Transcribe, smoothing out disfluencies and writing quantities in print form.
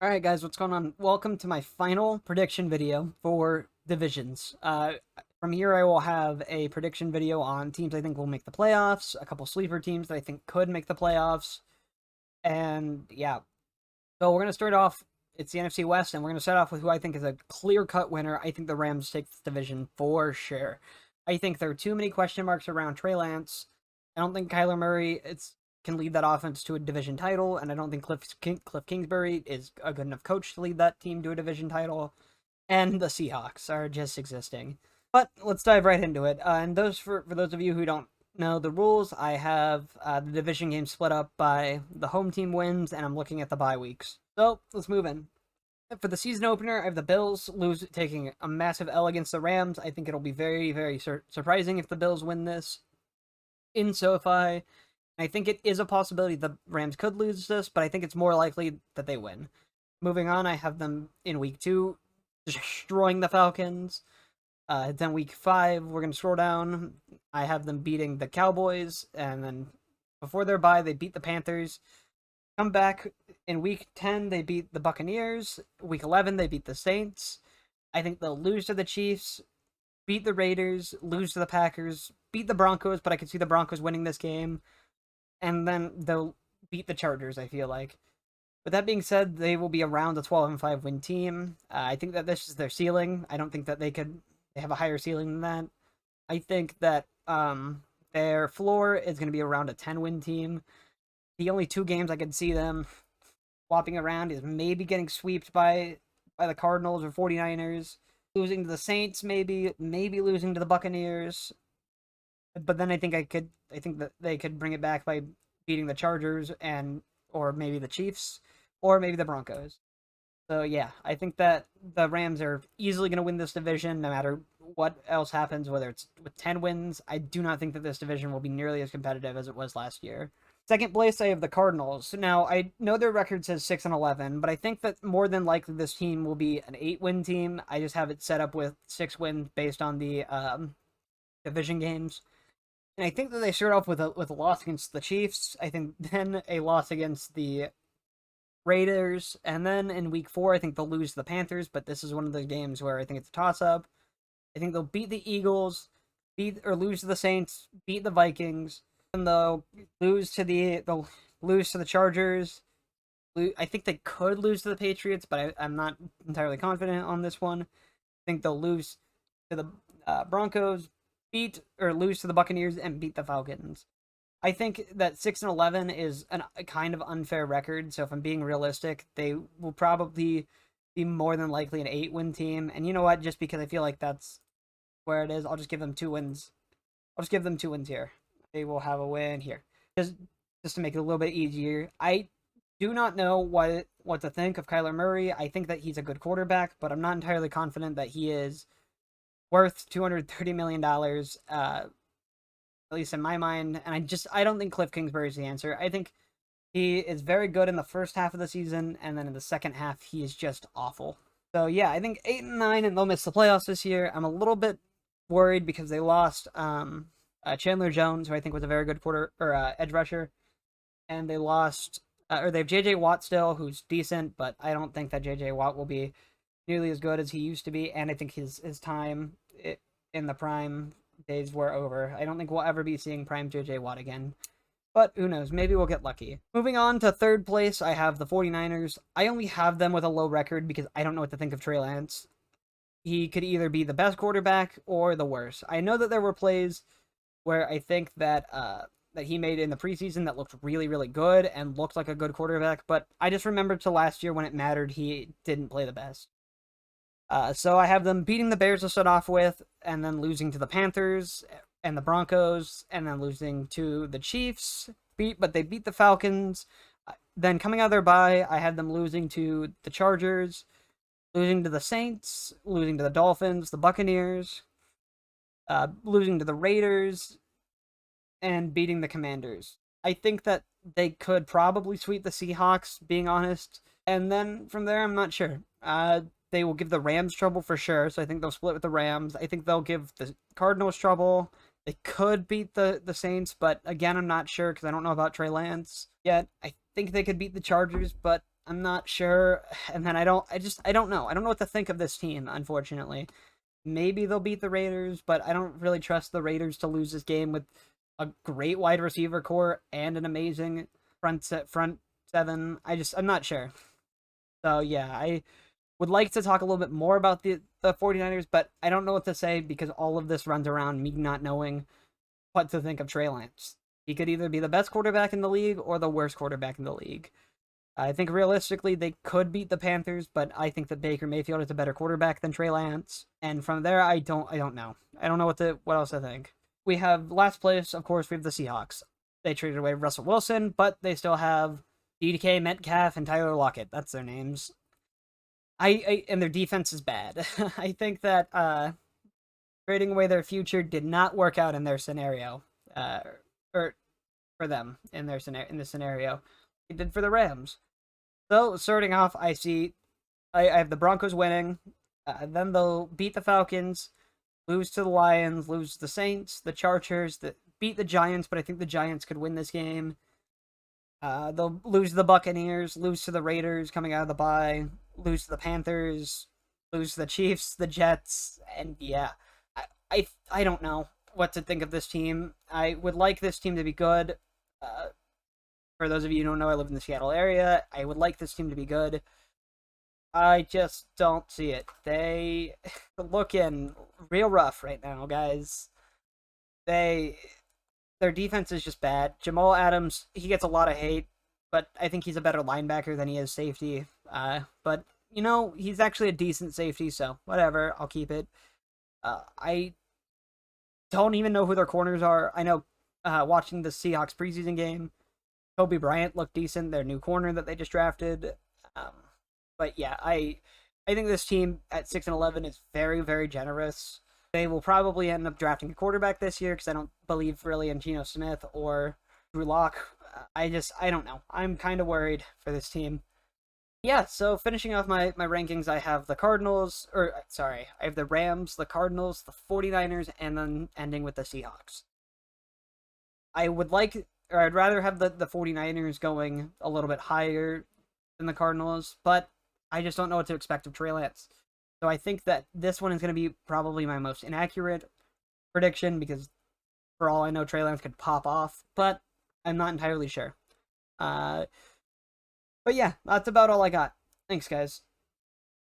Alright guys, what's going on? Welcome to my final prediction video for divisions. From here I will have a prediction video on teams I think will make the playoffs, a couple sleeper teams that I think could make the playoffs, and yeah. So we're going to start off, it's the NFC West, and we're going to start off with who I think is a clear-cut winner. I think the Rams take this division for sure. I think there are too many question marks around Trey Lance. I don't think Kyler Murray can lead that offense to a division title, and I don't think Cliff Kingsbury is a good enough coach to lead that team to a division title. And the Seahawks are just existing. But let's dive right into it. And for those of you who don't know the rules, I have the division game split up by the home team wins, and I'm looking at the bye weeks. So let's move in. For the season opener, I have the Bills taking a massive L against the Rams. I think it'll be very, very surprising if the Bills win this in SoFi. I think it is a possibility the Rams could lose this, but I think it's more likely that they win. Moving on, I have them in week 2 destroying the Falcons. Then week 5, we're going to scroll down. I have them beating the Cowboys, and then before their bye, they beat the Panthers. Come back in week 10, they beat the Buccaneers. Week 11, they beat the Saints. I think they'll lose to the Chiefs, beat the Raiders, lose to the Packers, beat the Broncos, but I could see the Broncos winning this game. And then they'll beat the Chargers, I feel like. With that being said, they will be around a 12-5 win team. I think that this is their ceiling. I don't think that they have a higher ceiling than that. I think that their floor is going to be around a 10-win team. The only 2 games I could see them swapping around is maybe getting swept by the Cardinals or 49ers, losing to the Saints, maybe losing to the Buccaneers. But then I think that they could bring it back by beating the Chargers or maybe the Chiefs or maybe the Broncos. So yeah, I think that the Rams are easily going to win this division no matter what else happens, whether it's with 10 wins. I do not think that this division will be nearly as competitive as it was last year. Second place, I have the Cardinals. Now, I know their record says 6-11, but I think that more than likely this team will be an 8-win team. I just have it set up with 6 wins based on the division games. And I think that they start off with a loss against the Chiefs. I think then a loss against the Raiders, and then in week 4, I think they'll lose to the Panthers. But this is one of those games where I think it's a toss-up. I think they'll beat the Eagles, lose to the Saints, beat the Vikings, and they'll lose to the Chargers. I think they could lose to the Patriots, but I'm not entirely confident on this one. I think they'll lose to the Broncos, beat or lose to the Buccaneers, and beat the Falcons. I think that 6-11 is a kind of unfair record. So if I'm being realistic, they will probably be more than likely an 8-win team. And you know what? Just because I feel like that's where it is, I'll just give them 2 wins. I'll just give them 2 wins here. They will have a win here, just to make it a little bit easier. I do not know what to think of Kyler Murray. I think that he's a good quarterback, but I'm not entirely confident that he is worth $230 million, at least in my mind. And I don't think Cliff Kingsbury is the answer. I think he is very good in the first half of the season, and then in the second half, he is just awful. So yeah, I think 8-9, and they'll miss the playoffs this year. I'm a little bit worried because they lost Chandler Jones, who I think was a very good edge rusher, and they lost, or they have J.J. Watt still, who's decent, but I don't think that J.J. Watt will be nearly as good as he used to be, and I think his time in the prime days were over. I don't think we'll ever be seeing prime J.J. Watt again, but who knows, maybe we'll get lucky. Moving on to third place, I have the 49ers. I only have them with a low record because I don't know what to think of Trey Lance. He could either be the best quarterback or the worst. I know that there were plays where I think that he made in the preseason that looked really, really good and looked like a good quarterback, but I just remember to last year when it mattered, he didn't play the best. So I have them beating the Bears to start off with, and then losing to the Panthers and the Broncos, and then losing to the Chiefs. But they beat the Falcons. Then coming out of their bye, I have them losing to the Chargers, losing to the Saints, losing to the Dolphins, the Buccaneers, losing to the Raiders, and beating the Commanders. I think that they could probably sweep the Seahawks, being honest. And then from there, I'm not sure. They will give the Rams trouble for sure, so I think they'll split with the Rams. I think they'll give the Cardinals trouble. They could beat the Saints, but again, I'm not sure because I don't know about Trey Lance yet. I think they could beat the Chargers, but I'm not sure. And then I don't know. I don't know what to think of this team, unfortunately. Maybe they'll beat the Raiders, but I don't really trust the Raiders to lose this game with a great wide receiver core and an amazing front seven. I'm not sure. So yeah, I would like to talk a little bit more about the 49ers, but I don't know what to say because all of this runs around me not knowing what to think of Trey Lance. He could either be the best quarterback in the league or the worst quarterback in the league. I think realistically they could beat the Panthers, but I think that Baker Mayfield is a better quarterback than Trey Lance. And from there, I don't know. I don't know what else to think. We have last place, of course. We have the Seahawks. They traded away Russell Wilson, but they still have DK Metcalf and Tyler Lockett. That's their names. And their defense is bad. I think that trading away their future did not work out in their scenario, or for them in this scenario. It did for the Rams. So starting off, I have the Broncos winning. Then they'll beat the Falcons, lose to the Lions, lose to the Saints, the Chargers, beat the Giants, but I think the Giants could win this game. They'll lose to the Buccaneers, lose to the Raiders coming out of the bye, lose to the Panthers, lose to the Chiefs, the Jets, and yeah, I don't know what to think of this team. I would like this team to be good. For those of you who don't know, I live in the Seattle area. I would like this team to be good. I just don't see it. They looking real rough right now, guys. Their defense is just bad. Jamal Adams, he gets a lot of hate, but I think he's a better linebacker than he is safety. But he's actually a decent safety, so whatever. I'll keep it. I don't even know who their corners are. I know watching the Seahawks preseason game, Kobe Bryant looked decent, their new corner that they just drafted. But yeah, I think this team at 6-11 is very, very generous. They will probably end up drafting a quarterback this year because I don't believe really in Geno Smith or Drew Lock. I don't know. I'm kind of worried for this team. Yeah, so finishing off my rankings, I have the Cardinals, I have the Rams, the Cardinals, the 49ers, and then ending with the Seahawks. I'd rather have the 49ers going a little bit higher than the Cardinals, but I just don't know what to expect of Trey Lance. So I think that this one is going to be probably my most inaccurate prediction because for all I know, Trey Lance could pop off, but I'm not entirely sure. But yeah, that's about all I got. Thanks, guys.